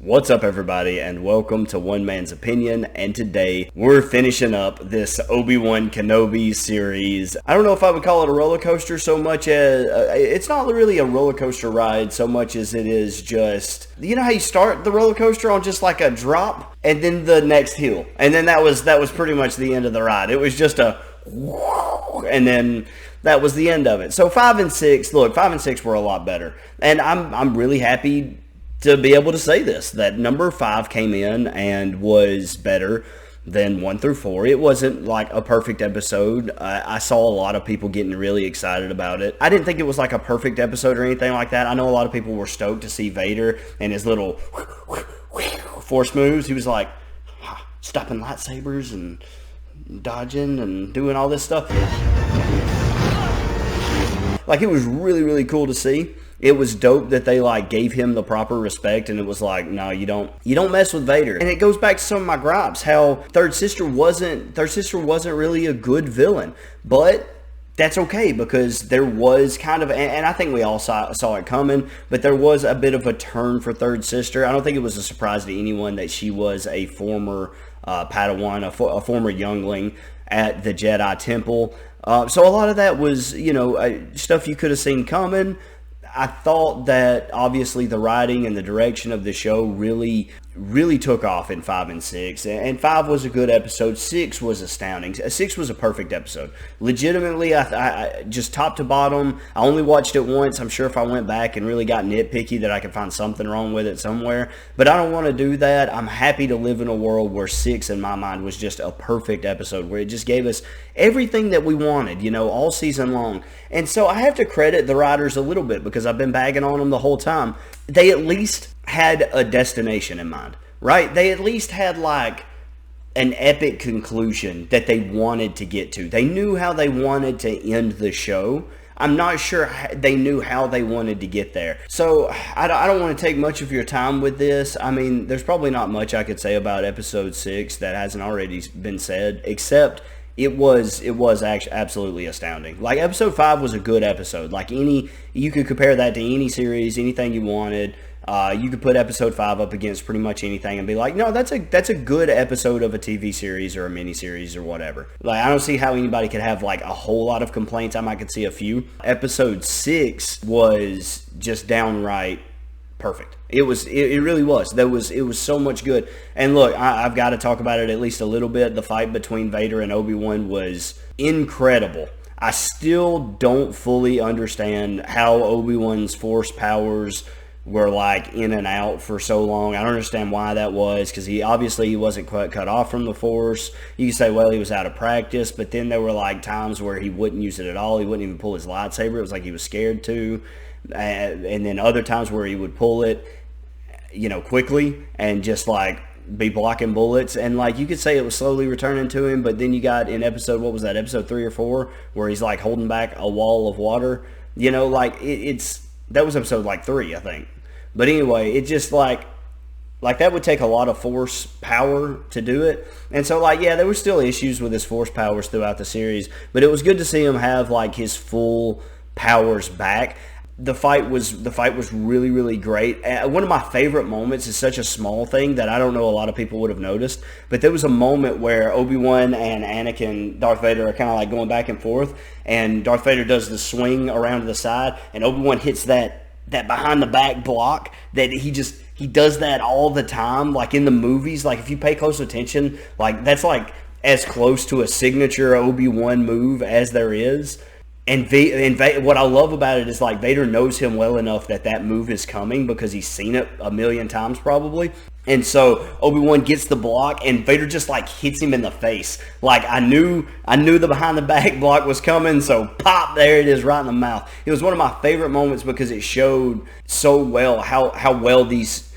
What's up, everybody, and welcome to One Man's Opinion. And today we're finishing up this Obi Wan Kenobi series. I don't know if I would call it a roller coaster so much as it's not really a roller coaster ride so much as it is just, you know how you start the roller coaster on just like a drop and then the next hill, and then that was pretty much the end of the ride. It was just a and then that was the end of it. So 5 and 6, look, 5 and 6 were a lot better, and I'm really happy to be able to say this, that number 5 came in and was better than 1 through 4. It wasn't like a perfect episode. I saw a lot of people getting really excited about it. I didn't think it was like a perfect episode or anything like that. I know a lot of people were stoked to see Vader and his little force moves. He was like stopping lightsabers and dodging and doing all this stuff. Like, it was really, really cool to see. It was dope that they like gave him the proper respect, and it was like, no, you don't mess with Vader. And it goes back to some of my gripes, how Third Sister wasn't really a good villain, but that's okay because there was kind of, and I think we all saw it coming, but there was a bit of a turn for Third Sister. I don't think it was a surprise to anyone that she was a former Padawan, a former youngling at the Jedi Temple. So a lot of that was, stuff you could have seen coming. I thought that obviously the writing and the direction of the show really took off in 5 and 6. And 5 was a good episode. 6 was astounding. 6 was a perfect episode. Legitimately, I just top to bottom, I only watched it once. I'm sure if I went back and really got nitpicky that I could find something wrong with it somewhere. But I don't want to do that. I'm happy to live in a world where 6, in my mind, was just a perfect episode, where it just gave us everything that we wanted, all season long. And so I have to credit the writers a little bit because I've been bagging on them the whole time. They at least had a destination in mind, right? They at least had like an epic conclusion that they wanted to get to. They knew how they wanted to end the show. I'm not sure they knew how they wanted to get there. So I don't want to take much of your time with this. I mean, there's probably not much I could say about episode 6 that hasn't already been said, except it was actually absolutely astounding. Like, episode 5 was a good episode. Like, you could compare that to any series, anything you wanted. You could put episode 5 up against pretty much anything and be like, no, that's a good episode of a TV series or a miniseries or whatever. Like, I don't see how anybody could have like a whole lot of complaints. I might could see a few. Episode 6 was just downright perfect. It really was. It was so much good. And look, I've got to talk about it at least a little bit. The fight between Vader and Obi-Wan was incredible. I still don't fully understand how Obi-Wan's force powers were like in and out for so long. I don't understand why that was, because he wasn't quite cut off from the force. You could say, well, he was out of practice, but then there were like times where he wouldn't use it at all. He wouldn't even pull his lightsaber. It was like he was scared to. And then other times where he would pull it, quickly and just like be blocking bullets. And like, you could say it was slowly returning to him, but then you got in episode 3 or 4, where he's like holding back a wall of water, that was episode like 3, I think. But anyway, it just like that would take a lot of force power to do it. And so like, yeah, there were still issues with his force powers throughout the series, but it was good to see him have like his full powers back. The fight was really, really great. One of my favorite moments is such a small thing that I don't know a lot of people would have noticed, but there was a moment where Obi-Wan and Anakin, Darth Vader, are kind of like going back and forth, and Darth Vader does the swing around to the side, and Obi-Wan hits that behind the back block that he does that all the time, like in the movies. Like, if you pay close attention, like that's like as close to a signature Obi-Wan move as there is. And what I love about it is like Vader knows him well enough that move is coming because he's seen it a million times probably. And so Obi-Wan gets the block and Vader just like hits him in the face. Like, I knew the behind the back block was coming, so pop, there it is right in the mouth. It was one of my favorite moments because it showed so well how well these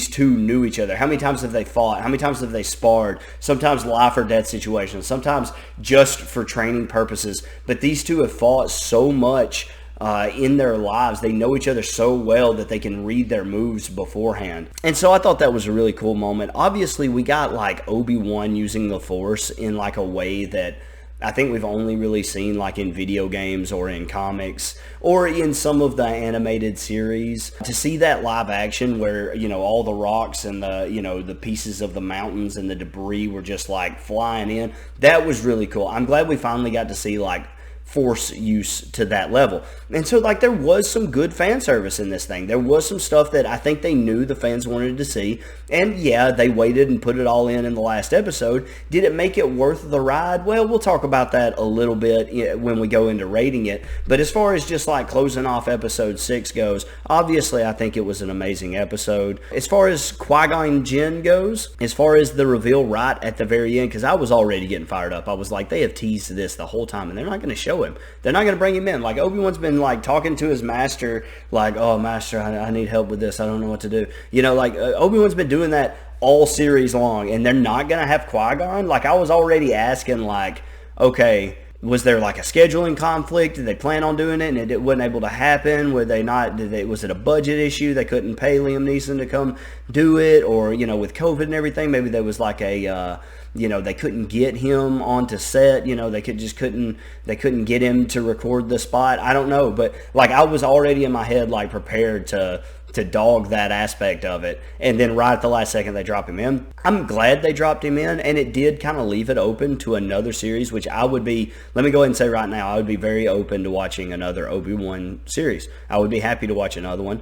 two knew each other. How many times have they fought? How many times have they sparred? Sometimes life or death situations, sometimes just for training purposes. But these two have fought so much in their lives. They know each other so well that they can read their moves beforehand. And so I thought that was a really cool moment. Obviously, we got like Obi-Wan using the Force in like a way that I think we've only really seen like in video games or in comics or in some of the animated series. To see that live action where, all the rocks and the pieces of the mountains and the debris were just like flying in, that was really cool. I'm glad we finally got to see like Force use to that level. And so like there was some good fan service in this thing. There was some stuff that I think they knew the fans wanted to see. And yeah, they waited and put it all in the last episode. Did it make it worth the ride? Well, we'll talk about that a little bit when we go into rating it. But as far as just like closing off episode 6 goes, obviously I think it was an amazing episode. As far as Qui-Gon Jinn goes, as far as the reveal right at the very end, because I was already getting fired up. I was like, they have teased this the whole time and they're not going to show him. They're not going to bring him in. Like Obi-Wan's been like talking to his master, like, oh master, I need help with this. I don't know what to do. Obi-Wan's been doing that all series long, and they're not going to have Qui-Gon. Like I was already asking, like, okay, was there like a scheduling conflict? Did they plan on doing it and it wasn't able to happen? Were they not? Was it a budget issue? They couldn't pay Liam Neeson to come do it, or with COVID and everything, maybe there was like a they couldn't get him onto set. They couldn't get him to record the spot. I don't know, but like I was already in my head like prepared to dog that aspect of it, and then right at the last second they drop him in. I'm glad they dropped him in, and it did kind of leave it open to another series, which I would be, let me go ahead and say right now, I would be very open to watching another Obi-Wan series. I would be happy to watch another one.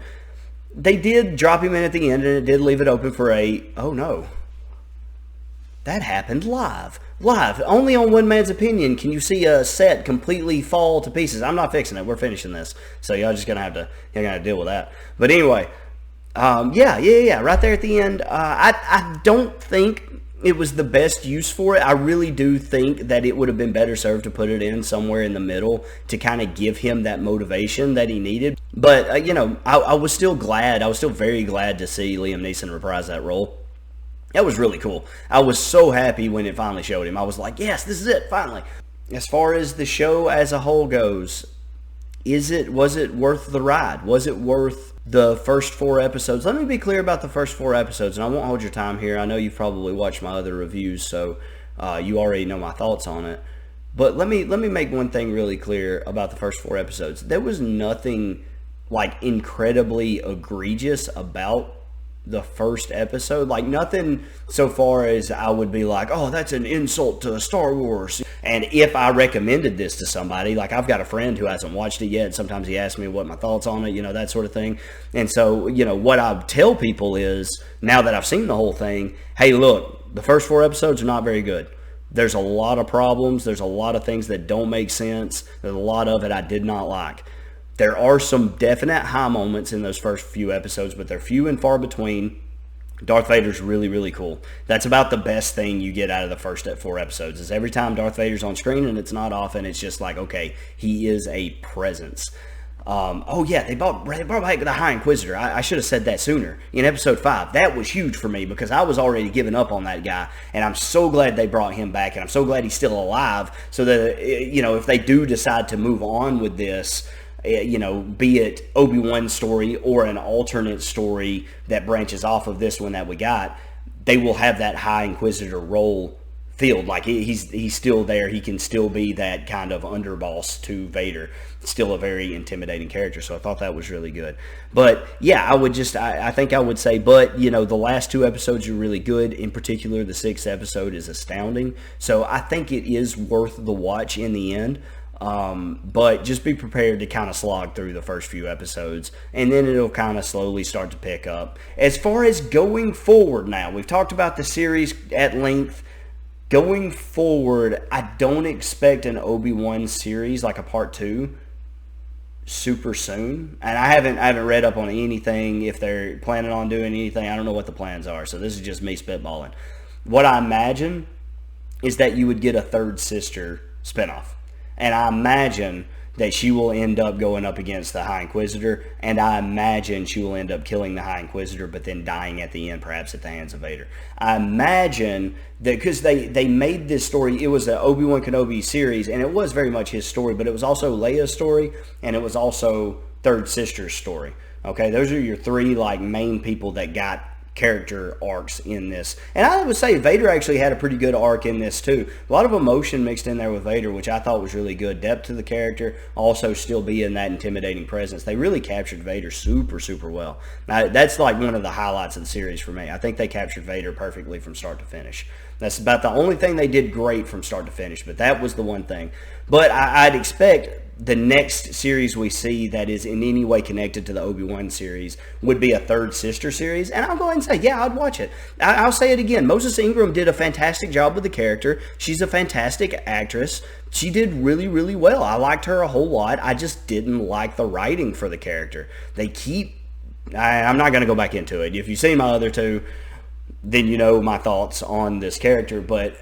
They did drop him in at the end, and it did leave it open for oh no, that happened live, only on One Man's Opinion can you see a set completely fall to pieces. I'm not fixing it, we're finishing this, so y'all just gonna have to deal with that. But anyway, yeah, right there at the end, I don't think it was the best use for it. I really do think that it would have been better served to put it in somewhere in the middle to kind of give him that motivation that he needed. But I was still glad, I was still very glad to see Liam Neeson reprise that role. That was really cool. I was so happy when it finally showed him. I was like, yes, this is it, finally. As far as the show as a whole goes, was it worth the ride? Was it worth the first 4 episodes? Let me be clear about the first 4 episodes, and I won't hold your time here. I know you've probably watched my other reviews, so you already know my thoughts on it. But let me make one thing really clear about the first 4 episodes. There was nothing like incredibly egregious about the first episode, like nothing so far as I would be like, oh, that's an insult to Star Wars. And if I recommended this to somebody, like I've got a friend who hasn't watched it yet, sometimes he asks me what my thoughts on it, that sort of thing. And so, what I tell people is, now that I've seen the whole thing, hey, look, the first 4 episodes are not very good. There's a lot of problems. There's a lot of things that don't make sense. There's a lot of it I did not like. There are some definite high moments in those first few episodes, but they're few and far between. Darth Vader's really, really cool. That's about the best thing you get out of the first 4 episodes, is every time Darth Vader's on screen, and it's not often, it's just like, okay, he is a presence. They brought back the High Inquisitor. I should have said that sooner. In episode 5, that was huge for me because I was already giving up on that guy, and I'm so glad they brought him back, and I'm so glad he's still alive, so that, if they do decide to move on with this, be it Obi-Wan's story or an alternate story that branches off of this one that we got, they will have that High Inquisitor role filled. Like he's still there. He can still be that kind of underboss to Vader. Still a very intimidating character. So I thought that was really good. But yeah, I think I would say, but the last 2 episodes are really good. In particular, the 6th episode is astounding. So I think it is worth the watch in the end. But just be prepared to kind of slog through the first few episodes, and then it'll kind of slowly start to pick up. As far as going forward now, we've talked about the series at length. Going forward, I don't expect an Obi-Wan series like a part 2 super soon. And I haven't read up on anything, if they're planning on doing anything. I don't know what the plans are, so this is just me spitballing. What I imagine is that you would get a third sister spinoff. And I imagine that she will end up going up against the High Inquisitor, and I imagine she will end up killing the High Inquisitor, but then dying at the end, perhaps at the hands of Vader. I imagine that, because they made this story, it was an Obi Wan Kenobi series, and it was very much his story, but it was also Leia's story, and it was also Third Sister's story. Okay, those are your 3 like main people that got character arcs in this. And I would say Vader actually had a pretty good arc in this too. A lot of emotion mixed in there with Vader, which I thought was really good. Depth to the character, also still being that intimidating presence. They really captured Vader super, super well. Now, that's like one of the highlights of the series for me. I think they captured Vader perfectly from start to finish. That's about the only thing they did great from start to finish, but that was the one thing. But I'd expect the next series we see that is in any way connected to the Obi Wan series would be a third sister series, and I'll go ahead and say, yeah, I'd watch it. I'll say it again. Moses Ingram did a fantastic job with the character. She's a fantastic actress. She did really, really well. I liked her a whole lot. I just didn't like the writing for the character. I'm not going to go back into it. If you've seen my other two, then you know my thoughts on this character, but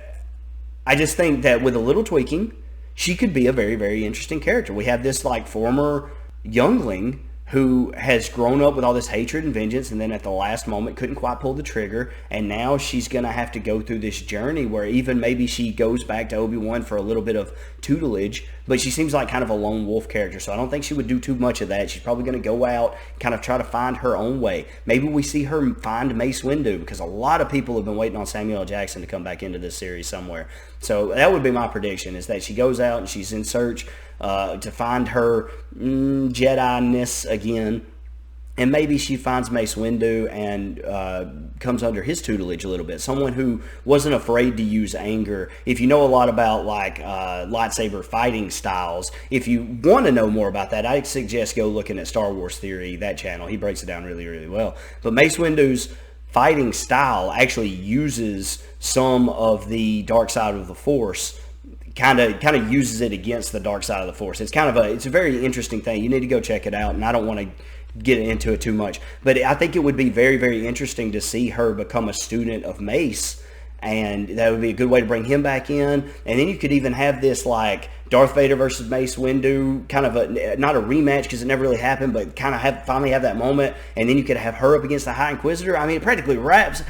I just think that with a little tweaking, she could be a very, very interesting character. We have this like former youngling who has grown up with all this hatred and vengeance, and then at the last moment couldn't quite pull the trigger, and now she's going to have to go through this journey where even maybe she goes back to Obi-Wan for a little bit of tutelage, but she seems like kind of a lone wolf character, so I don't think she would do too much of that. She's probably going to go out, kind of try to find her own way. Maybe we see her find Mace Windu, because a lot of people have been waiting on Samuel L. Jackson to come back into this series somewhere. So that would be my prediction, is that she goes out and she's in search to find her Jedi-ness again, and maybe she finds Mace Windu and comes under his tutelage a little bit. Someone who wasn't afraid to use anger. If you know a lot about like lightsaber fighting styles, if you want to know more about that, I suggest go looking at Star Wars Theory, that channel. He breaks it down really, really well. But Mace Windu's fighting style actually uses some of the dark side of the Force, kind of uses it against the dark side of the Force. It's a very interesting thing. You need to go check it out, and I don't want to get into it too much, but I think it would be very, very interesting to see her become a student of Mace, and that would be a good way to bring him back in. And then you could even have this like Darth Vader versus Mace Windu, kind of not a rematch because it never really happened, but kind of finally have that moment, and then you could have her up against the High Inquisitor. I mean, it practically writes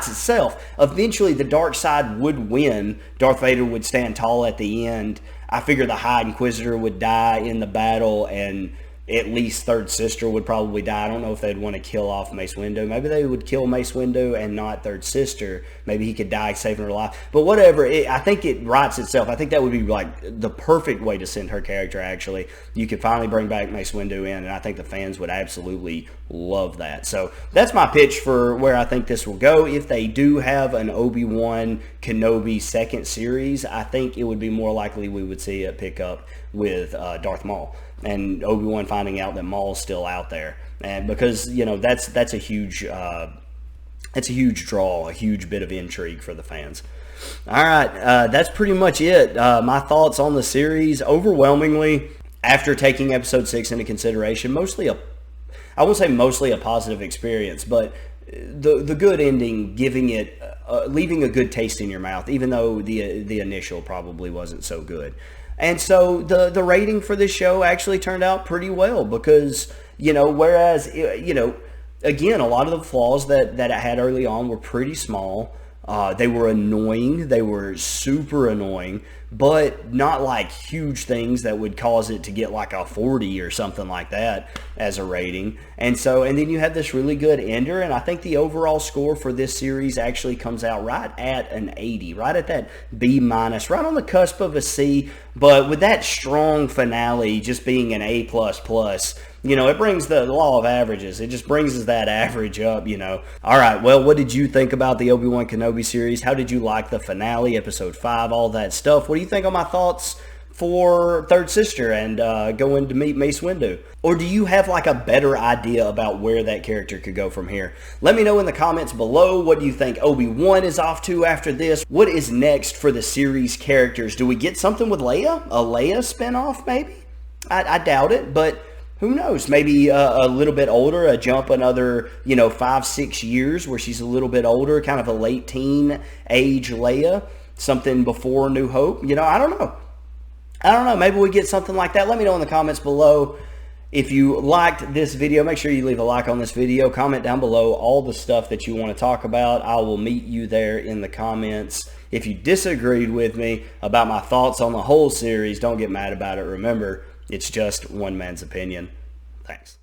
itself. Eventually the dark side would win. Darth Vader would stand tall at the end. I figure the High Inquisitor would die in the battle, and at least Third Sister would probably die. I don't know if they'd want to kill off Mace Windu. Maybe they would kill Mace Windu and not Third Sister. Maybe he could die saving her life. But whatever, I think it writes itself. I think that would be like the perfect way to send her character, actually. You could finally bring back Mace Windu in, and I think the fans would absolutely love that. So that's my pitch for where I think this will go. If they do have an Obi Wan Kenobi second series, I think it would be more likely we would see it pick up with Darth Maul, and Obi-Wan finding out that Maul's still out there, and because that's a huge draw, a huge bit of intrigue for the fans. All right, that's pretty much it. My thoughts on the series, overwhelmingly, after taking episode 6 into consideration, I won't say mostly a positive experience, but the good ending, giving it, leaving a good taste in your mouth, even though the initial probably wasn't so good. And so the rating for this show actually turned out pretty well, because, whereas, again, a lot of the flaws that it had early on were pretty small. They were annoying. They were super annoying, but not like huge things that would cause it to get like a 40 or something like that as a rating. And then you have this really good ender, and I think the overall score for this series actually comes out right at an 80, right at that B-, right on the cusp of a C, but with that strong finale just being an A++. It brings the law of averages. It just brings us that average up, All right, well, what did you think about the Obi Wan Kenobi series? How did you like the finale, episode 5, all that stuff? What do you think on my thoughts for Third Sister and going to meet Mace Windu? Or do you have like a better idea about where that character could go from here? Let me know in the comments below. What do you think Obi-Wan is off to after this? What is next for the series characters? Do we get something with Leia? A Leia spinoff, maybe? I doubt it, but who knows? Maybe a little bit older, a jump another, 5-6 years where she's a little bit older, kind of a late teen age Leia, something before New Hope. I don't know. Maybe we get something like that. Let me know in the comments below. If you liked this video, make sure you leave a like on this video. Comment down below all the stuff that you want to talk about. I will meet you there in the comments. If you disagreed with me about my thoughts on the whole series, don't get mad about it. Remember, it's just one man's opinion. Thanks.